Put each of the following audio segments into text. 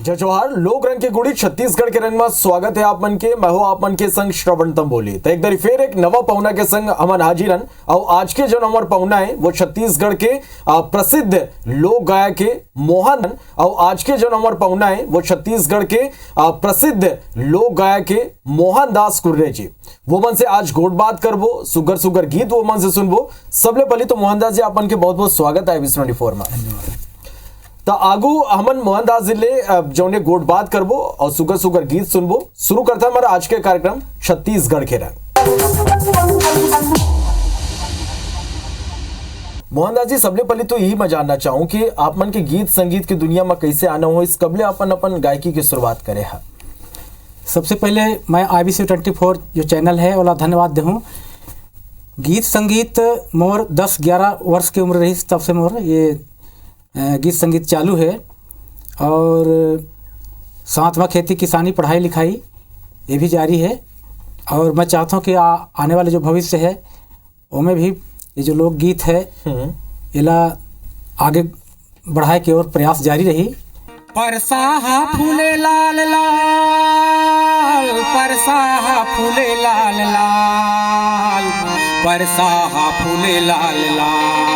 जय जवाहर। लोक रंग के गुड़ी छत्तीसगढ़ के रंग में स्वागत है आप मन के। मैं हूं आप मन के संग श्रवण तंबोली। तो एक बार फिर एक नवा पहुना के संग हमन हाजिरन। और आज के जो हमारे पहुना है वो छत्तीसगढ़ के प्रसिद्ध लोक गायक के मोहन। और आज के जो हमारे पहुना है वो छत्तीसगढ़ के प्रसिद्ध लोक गायक के मोहन दास कुर्रे जी। वो मन से आज गोट बात करबो, सुगर सुगर गीत वो मन से सुनबो। सबले पहले तो मोहन दास जी आप मन के बहुत बहुत स्वागत है विश्व 24 में। तो आगू हमन मोहन दास जी ले जौने गोट बात करबो और सुगर सुगर गीत सुनबो। शुरू करता है हमारा आज के कार्यक्रम छत्तीसगढ़ के रंग। मोहन दास जी, सबले पहले तो यही मैं जानना चाहूँ कि आप मन के गीत संगीत की दुनिया में कैसे आना हो, इस कबले अपन अपन गायकी की शुरुआत करे है। सबसे पहले मैं IBC24 जो चैनल है वाला धन्यवाद दूँ। गीत संगीत मोर 10-11 वर्ष की उम्र रही तब से मोर ये गीत संगीत चालू है। और साथ में खेती किसानी पढ़ाई लिखाई ये भी जारी है। और मैं चाहता हूँ कि आने वाले जो भविष्य है उनमें भी ये जो लोक गीत है इला आगे बढ़ाए की ओर प्रयास जारी रही। परसाहा फूले लाल लाल, परसाहा फूले लाल लाल, परसाहा फूले लाल लाल,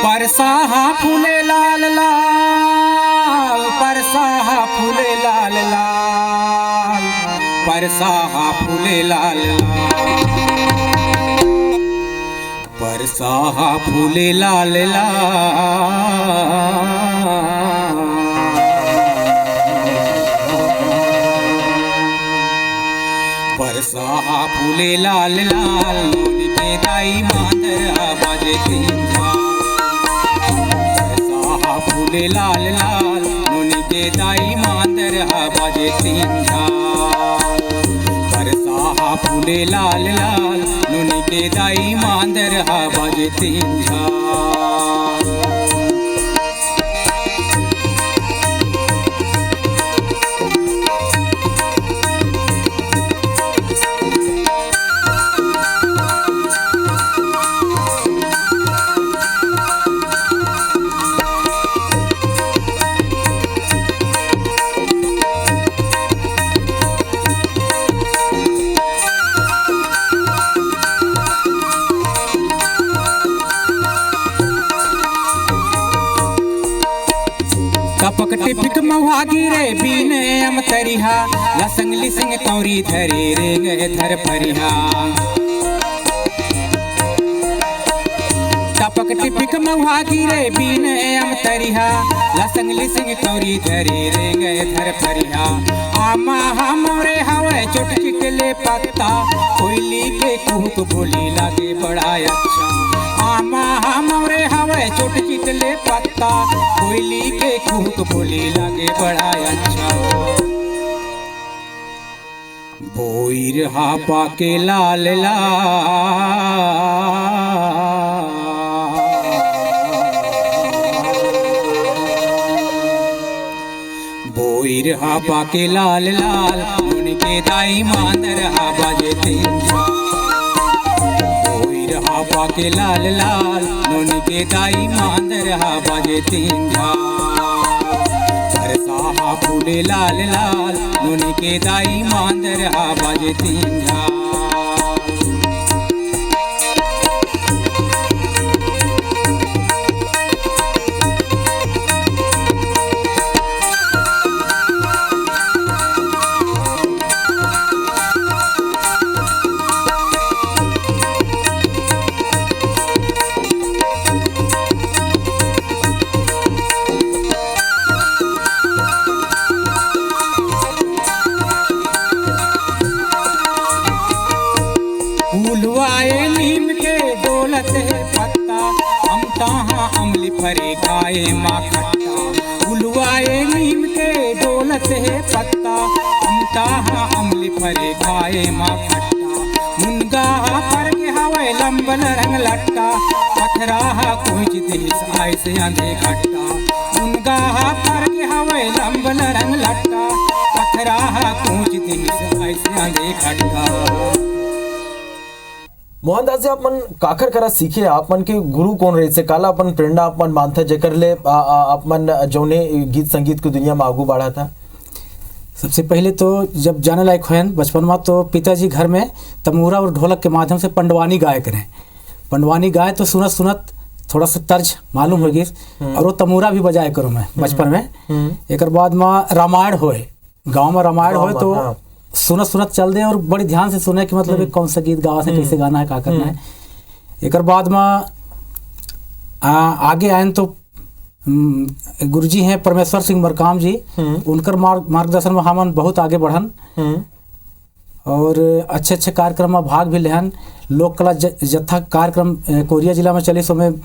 परसाहा फूले लाल लाल, परसाहा फूले लाल लाल, परसाहा फूले लाल लाल, परसाहा फूले लाल लाल, परसाहा फूले लाल लाल, लोनी के दाई मांदर बाजे तींझा। परसाहा फूले लाल लाल, लोनी के दाई मांदर बाजे तींझा। परसाहा फूले लाल लाल, लोनी के दाई मांदर बाजे तींझा। टपक टिपिक महुआ गिरे बीने अम तरिहा, लसंग लिसंग कौरी धरे रे गए धर परिहा। टपक टिपिक महुआ गिरे बीने अम तरिहा, लसंग लिसंग कौरी धरे रे गए धर परिहा। आमा हमरे हवे चुटकी के ले पत्ता, कोयली के कुहुक बोली लागे बड़ा अच्छा। आमा हमरे हवे चुटकी के ले पत्ता, कोयली के कुहुक बोली लागे बड़ा अच्छा। बोई रहा पाके लाल लाल, बोई रहा पाके लाल लाल, उनके दाई मांदर बाजे तींझा। बोई रहा पाके लाल लाल, उनके दाई मांदर बाजे तींझा। परसाहा फूले लाल लाल, उनके दाई मांदर बाजे तींझा। फूलवाए नीम के डोलत है पत्ता, हम तहाँ अमली फरे खाए माँ खट्टा। फूलवाए नीम के डोलत है पत्ता, हम तहाँ अमली फरे खाए माँ खट्टा। मुनगा पर के हवे लंबल रंग लट्टा, पथराहा कुछ देश आए से आंधे खट्टा। मुनगा पर के हवे लंबल रंग लट्टा, पथराहा कुछ देश आए से आंधे खट्टा। मोहनदास जी, आप मन काखर करा सीखे, आप मन के गुरु कौन रहे से, काला अपन प्रेरणा आप मन मानता जेकर ले आप मन जौने गीत संगीत की दुनिया में आगू बढ़ा था? सबसे पहले तो जब जाने लायक हुए बचपन में तो पिताजी घर में तमूरा और ढोलक के माध्यम से पंडवानी गाए करें। पंडवानी गाए तो सुनत सुनत थोड़ा सा तर्ज मालूम होगी और वो तमूरा भी बजाए करूँ मैं बचपन में। एक बाद में रामायण होए, गाँव में रामायण होए तो हाँ। सुनत सुनत चल दे और बड़ी ध्यान से सुने कि मतलब कौन सा गीत गावा से, कैसे गाना है, क्या करना है। एक बाद में आगे आए तो गुरुजी हैं परमेश्वर सिंह मरकाम जी, उनकर मार्गदर्शन में हमन बहुत आगे बढ़न और अच्छे अच्छे कार्यक्रम में भाग भी लेहन। लोक कला जत्था कार्यक्रम कोरिया जिला में चले, सो में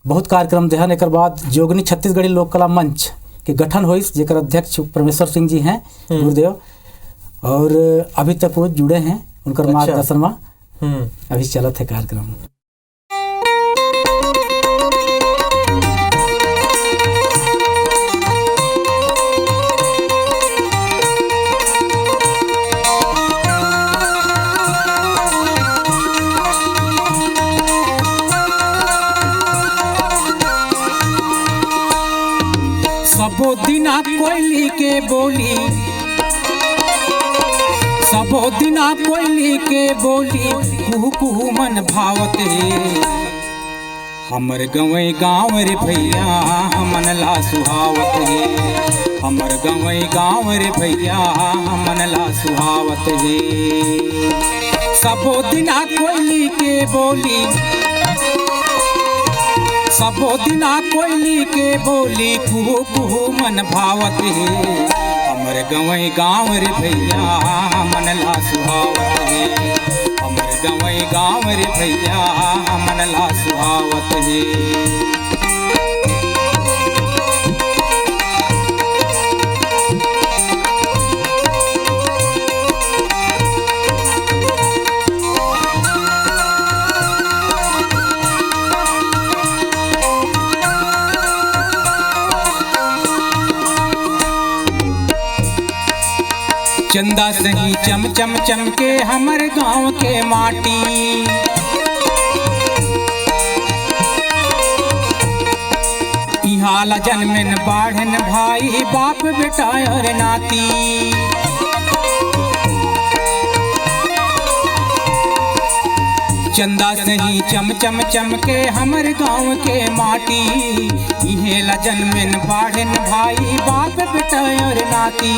बहुत कार्यक्रम देहन। एक बाद जोगनी छत्तीसगढ़ी लोक कला मंच के गठन हुई, जेकर अध्यक्ष परमेश्वर सिंह जी हैं गुरुदेव, और अभी तक वो जुड़े हैं उनकर मार्गदर्शन में अभी चलत है कार्यक्रम। सबो दिना कोयली के बोली, सबो दिना कोयली के बोली, कुहू कुहू मन भावत है। हमर गवई गाँव रे भैया हमन ला सुहावत है। हमर गवई गाँव रे भैया हमन ला सुहावत है। सबो दिना कोयली के बोली, सबो दिना कोयली के बोली, कुहू कुहू मन भावत है। हमर गवई गाँव रे भैया हमन ला सुहावत है। हमर गवई गाँव रे भैया हमन ला सुहावत है। चंदा सही चम चम चम के हमर गाँव के माटी, इहाला जन्मन बाढ़न भाई बाप बेटा और नाती। चंदा सही चम चम चम के हमर गाँव के माटी, इहेला जन्मन बाढ़न भाई बाप बेटा और नाती।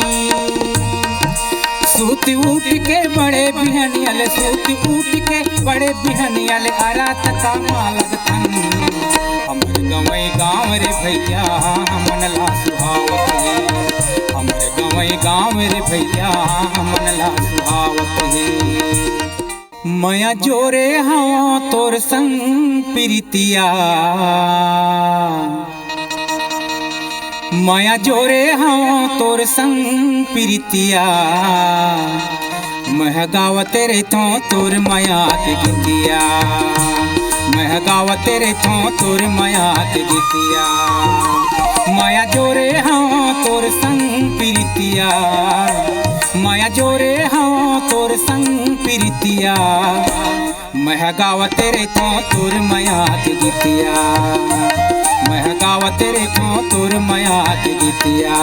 सूत उठ के बड़े बिहनियल, सूत उठ के बड़े बिहनियल, आरात का मालक थन। हमर गवई गाँव रे भैया हमन ला सुहावत है। हमर गवई गाँव रे भैया हमन ला सुहावत है। मया जोरे हाँ तोर संग प्रीतिया, माया जोरे हाँ तोर संग प्रीतिया। मह गावत रे तो तोर माया के गीतिया, मह गावत रे तो तोर माया के गीतिया। माया जोरे हाँ तोर संग प्रीतिया, माया जोरे हाँ तोर संग प्रीतिया। मह गावत रे तो तोर माया के गीतिया, मह गावत रे तो तोर माया के गीतिया।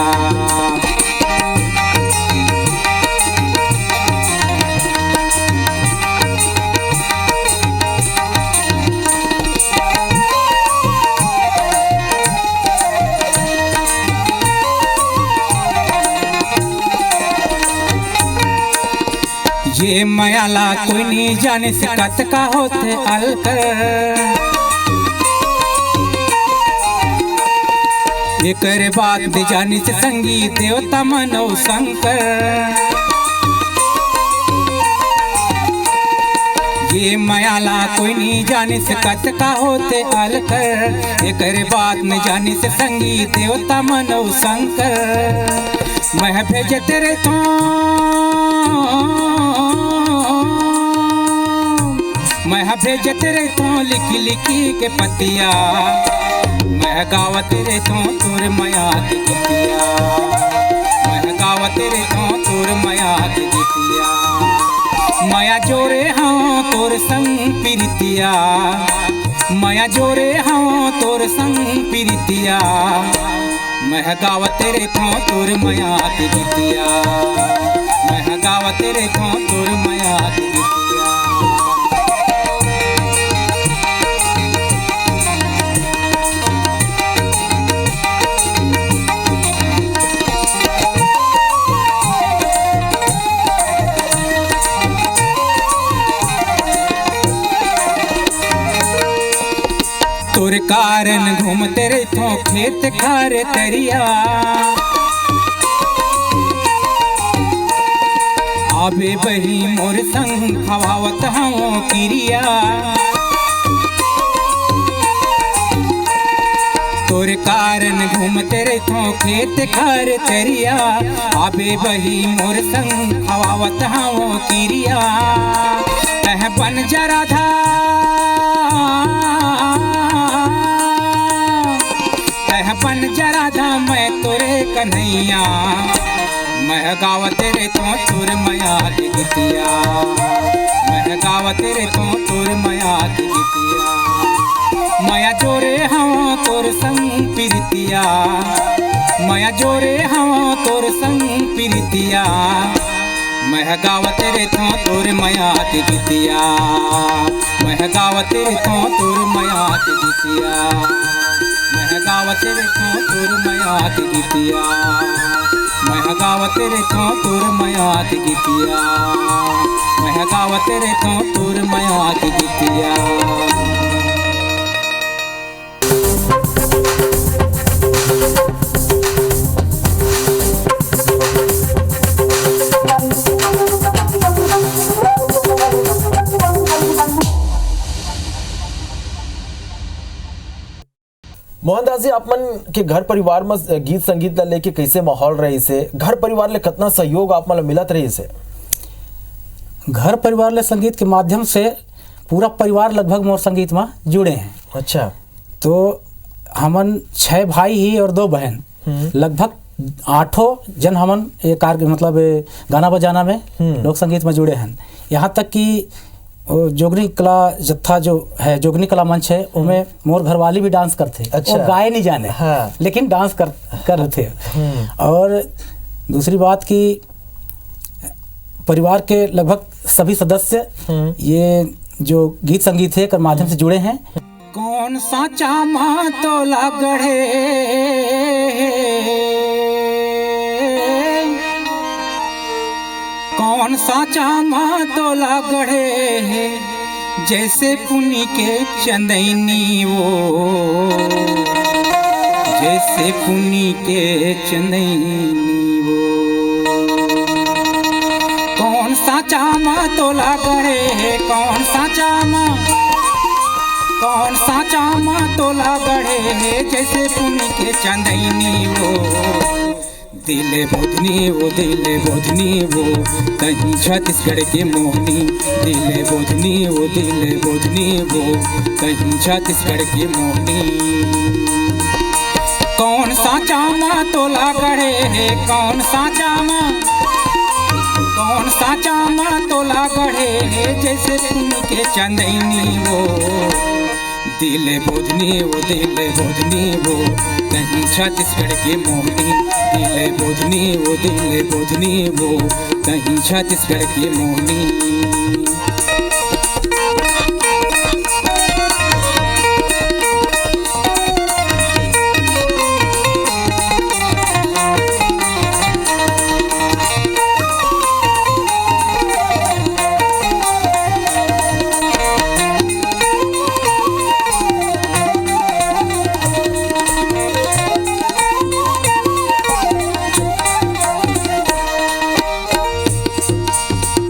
ये मायाला कोई नहीं जाने से कत का होते अलकर। एकर बात जानी से संगीत देवता मनो शंकर। ये मायाला कोई नहीं जाने से कत का होते अलकर। एकर बात न जानी से संगीत देवता मनो शंकर। मैं भेज तेरे तो मैं भेज तेरे तो लिखी लिखी के पतिया। मैं गावत रे तो तोर माया के गीतिया, मैं गावत रे तो तोर माया के गीतिया। माया जोरे हाँ तोर संग प्रीतिया, माया जोरे हाँ तोर संग प्रीतिया, मैं गाव तेरे थो तोर माया के गीतिया, मैं गाव तेरे थो तोर माया के गीतिया। तोर कारण घूमते रे थो खेत खार तरिया, आबे बही मोर संग खवावत हूँ किरिया। तोर कारण घूमते रे थो खेत खार तरिया, आबे बही मोर संग खवावत हूँ किरिया। तह बन जा राधा, बन जा राधा मैं तोरे कन्हैया, मैं गाव तेरे तो तोर माया के गीतिया, मैं गाव तेरे तो तोर माया के गीतिया। माया जोरे हवा तोर संग प्रीतिया, माया जोरे हवा तोर संग प्रीतिया, मैं गाव तेरे तो तोर माया के गीतिया, मैं गाव तेरे तो तोर माया के गीतिया, मैं गाव तेरे थो तोर माया के गीतिया, मैं गाव तेरे थो तोर माया के गीतिया, मैं गाव तेरे थो तोर माया के गीतिया। मोहनदास जी, आप मन के घर परिवार में गीत संगीत ला लेके कैसे माहौल रही से, घर परिवार ले कितना सहयोग आप मन मिलत रही से? घर परिवार ले संगीत के माध्यम से पूरा परिवार लगभग मोर संगीत में जुड़े हैं। अच्छा। तो हमन 6 भाई ही और 2 बहन, लगभग 8 जन हमन ये कार्य मतलब गाना बजाना में लोक संगीत में जुड़े हैं। यहाँ तक कि जोगनी कला जत्था जो है, जोगनी कला मंच है, उसमें मोर घरवाली भी डांस करते। अच्छा। और गाए नहीं जाने, हाँ। लेकिन डांस कर रहे थे। और दूसरी बात कि परिवार के लगभग सभी सदस्य ये जो गीत संगीत है के माध्यम से जुड़े हैं। कौन साचा माँ तोला गढ़े, कौन साचा माँ तोला गढ़े, जैसे पुनी के चंदैनी वो, जैसे पुनी के चंदैनी वो। कौन साचा माँ तोला गढ़े, कौन साचा माँ, कौन साचा माँ तोला गढ़े, जैसे पुनी के चंदैनी वो। दिले बोधनी वो, दिले बोधनी वो, कहीं छत्तीसगढ़ के मोहनी। दिले बोधनी वो, दिले बोधनी वो, कहीं छत्तीसगढ़ के मोहनी। कौन साचा माँ तोला गढ़े है, कौन साचा माँ, कौन साचा माँ तोला गढ़े है, जैसे पुनी के चंदैनी वो। दिले बोधनी वो, दिले बोधनी वो, कहीं छत्तीसगढ़ के मोहनी। दिले बोधनी वो, दिले बोधनी वो, कहीं छत्तीसगढ़ के मोहनी।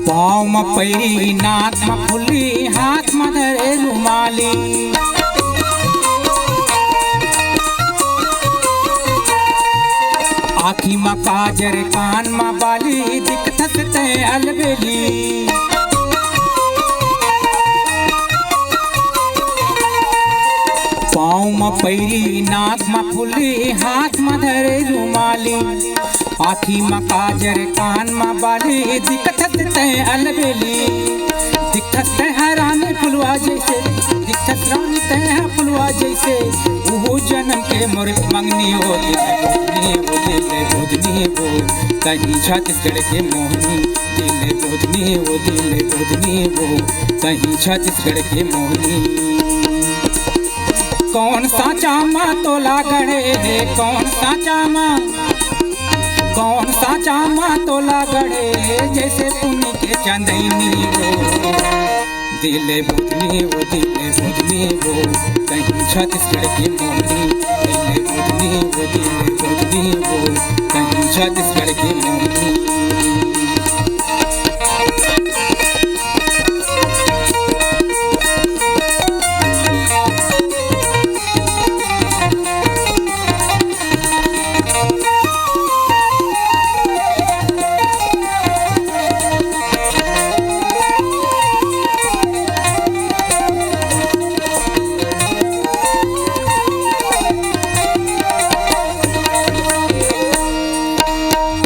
पाँव में पैरी, नाक में फुल्ली, हाथ में धरे रुमाली। आँखी में काजर, कान में बाली, दिखत ते अलबेली। पाँव में पैरी, नाक में फुल्ली, हाथ में धरे रुमाली। आखी मा काजर कान मा बाली दिखत ते अलबेली दिखत ते हैरानी फुलवा जैसे दिखत रानी ते फुलवा जैसे वो जन्म के मोर मंगनी हो दिल बोधनी वो कहीं छत्तीसगढ़ के मोहनी दिल बोधनी वो कहीं छत्तीसगढ़ के मोहनी कौन सा चामा तोला गढ़े कौन सा चामा तोला गढ़े जैसे पुण्य के चंदनी वो दिल बोधनी वो कहीं छत्तीसगढ़ की मोहनी दिल बोधनी वो कहीं छत्तीसगढ़ की मोहनी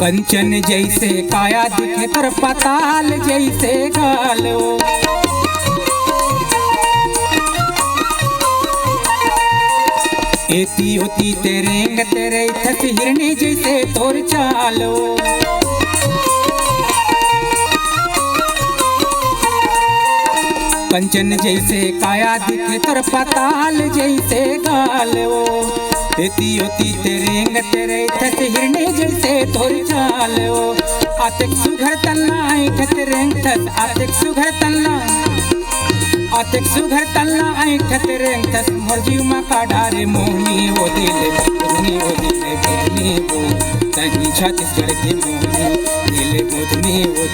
कंचन जैसे काया दिखे तर पताल जैसे गालो एती होती तेरे थस हिरनी जैसे तोर चालो कंचन जैसे काया दिखे तर पताल जैसे गालो एती होती तेरे थस हिरनी जैसे तोर चालो आतिक सुघर तल्ला ऐठत रेंग थस आतिक सुघर थस मोर जीव मा काडारे मोहनी वो दिल बोधनी वो कहीं छत्तीसगढ़ के मोहनी दिल बोधनी वो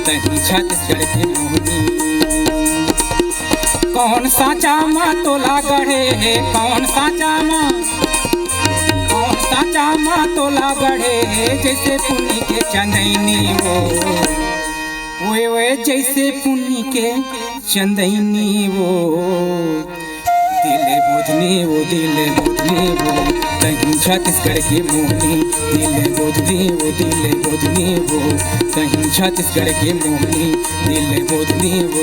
कहीं छत्तीसगढ़ के मोहनी कौन सा चामा तोला गढ़े कौन सा चामा तोला गढ़े जैसे पुण्य के चंदनी वो जैसे पुण्य के चंदनी वो दिल बोधनी वो कहीं छत्तीसगढ़ के मोहनी दिल बोधनी वो कहीं छत्तीसगढ़ के मोहनी दिल बोधनी वो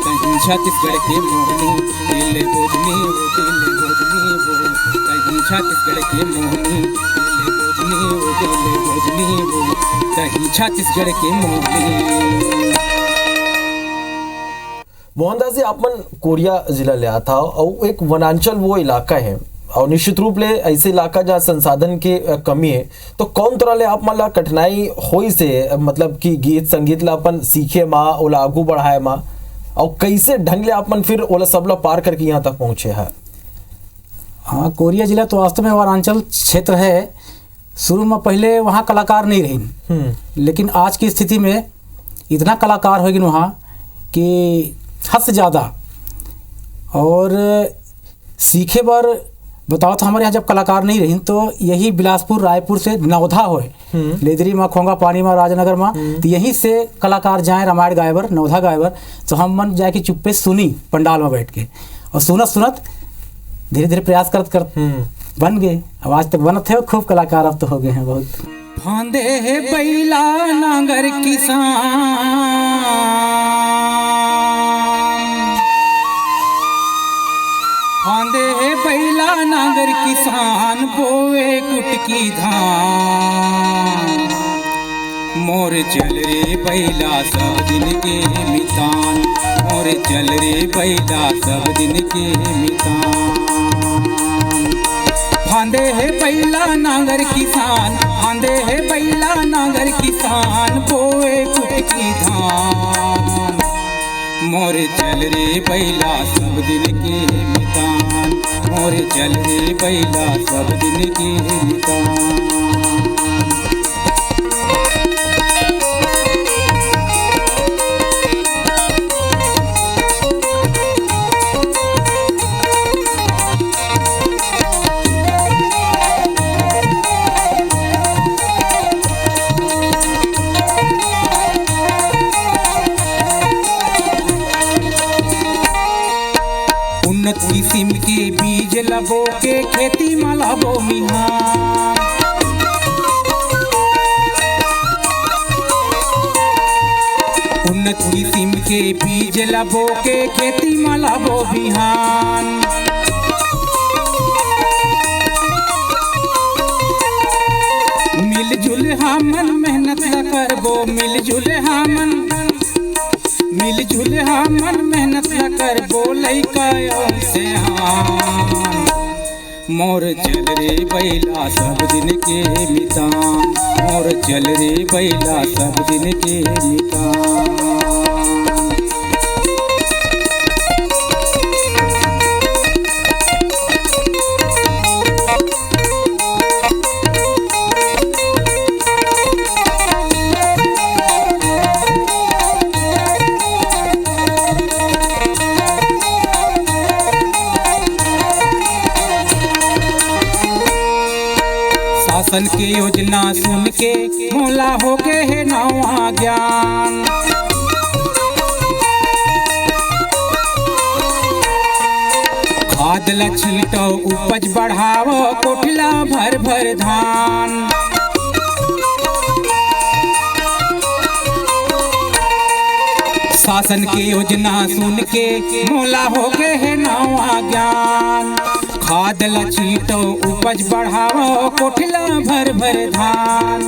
कहीं छत्तीसगढ़ के मोहनी दिल बोधनी वो कहीं छत्तीसगढ़ के मोहनी दिल बोधनी वो कहीं छत्तीसगढ़ के मोहनी मोहनदास जी आपन कोरिया जिला ले आता और एक वनांचल वो इलाका है और निश्चित रूप ले ऐसे इलाका जहाँ संसाधन की कमी है तो कौन तरह ले आप मला कठिनाई होई से मतलब कि गीत संगीत ला अपन सीखे माँ ओला आगू बढ़ाए माँ और कैसे ढंग ले आपन फिर ओला सबला पार करके यहाँ तक पहुँचे है। हाँ, कोरिया जिला तो वास्तव में वनांचल क्षेत्र है। शुरू में पहले वहाँ कलाकार नहीं रही, लेकिन आज की स्थिति में इतना कलाकार हो गए वहाँ कि हद से ज़्यादा। और सीखे बार बताओ तो हमारे यहाँ जब कलाकार नहीं रही तो यही बिलासपुर रायपुर से नवधा होए लेदरी में खोंगा पानी में राजनगर में तो यहीं से कलाकार जाए रामायण गायबर नवधा गायबर तो हम मन जाके चुप्पे सुनी पंडाल में बैठ के और सुनत धीरे धीरे प्रयास करत बन गए। अब आज तक बनत है खूब कलाकार अब तो हो गए हैं बहुत। फांदे है बैला नांगर किसान फांदे है बैला नांगर किसान बोए कुटकी धान मोर चल रे बैला सब दिन के मितान मोर चल रे बैला सब दिन के मितान फांदे है बैला नांगर किसान फांदे है बैला नांगर किसान बोए कुटकी धान मोर चल रे बैला सब दिन के मितान मोर चल रे बैला सब दिन के मितान। उन्नत किस्म के बीज लबो के खेती में लाबो मिहान उन्नत किस्म के बीज लबो के खेती में लाबो बिहान। मिलजुल हमन मेहनत न करबो, मिलजुल हमन मेहनत न करबो लइका से हाँ। मोर चल रे बैला सब दिन के मितान, मोर चल रे बैला सब दिन के मितान। शासन के योजना सुन के मोला हो गए है नवा ज्ञान। खाद ल छींटो उपज बढ़ावो, कोठला भर भर धान। शासन के योजना सुन के मोला हो गए है नवा ज्ञान। खाद ल छींटो उपज बढ़ाओ, कोठला भर भर धान।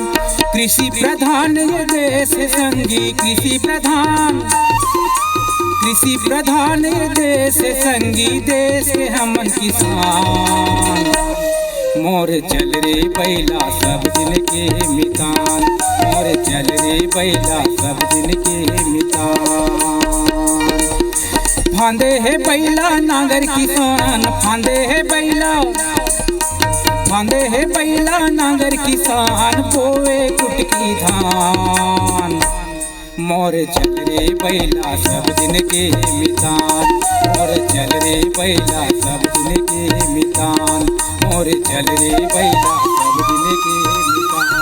कृषि प्रधान ये देश संगी, कृषि प्रधान ये देश संगी, देश के हमन किसान। मोर चल रे बैला सब दिन के मितान, मोर चल रे बैला सब दिन के मितान। फांदे है बैला नांगर किसान, फांदे है बैला नांगर किसान, बोए कुटकी धान। मोर चल रे बैला सब दिन के मितान, मोर चल रे बैला सब दिन के मितान, मोर चल रे बैला सब दिन के मितान,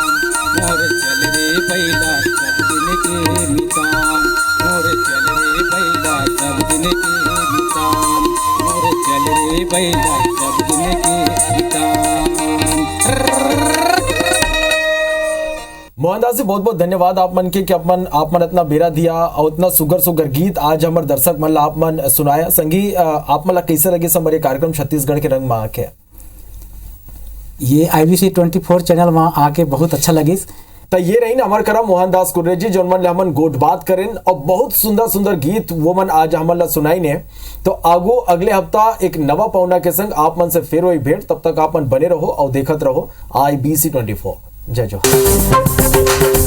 मोर चल रे बैला सब दिन के मितान, मोर चल रे बैला सब दिन के मितान, मोर चल रे बैला सब दिन के मितान। मोहनदास जी बहुत बहुत धन्यवाद आप मन के कि आप मन इतना बेरा दिया और इतना सुगर गीत आज हमारे दर्शक मन ला आप मन सुनाया। संगी आप मन ला कैसे लगे हमारे कार्यक्रम छत्तीसगढ़ के रंग में आके? ये IBC 24 चैनल में आके बहुत अच्छा लगी। तो ये रही ना हमारे करा मोहनदास कुर्रे जी जो मन हमन गोट बात करें और बहुत सुंदर गीत वो मन आज हमन ला सुनाई ने। तो आगो अगले हफ्ता एक नवा पौना के संग आप मन से फिर वही भेंट, तब तक आप मन बने रहो और देखत रहो IBC 24। जय जोहार।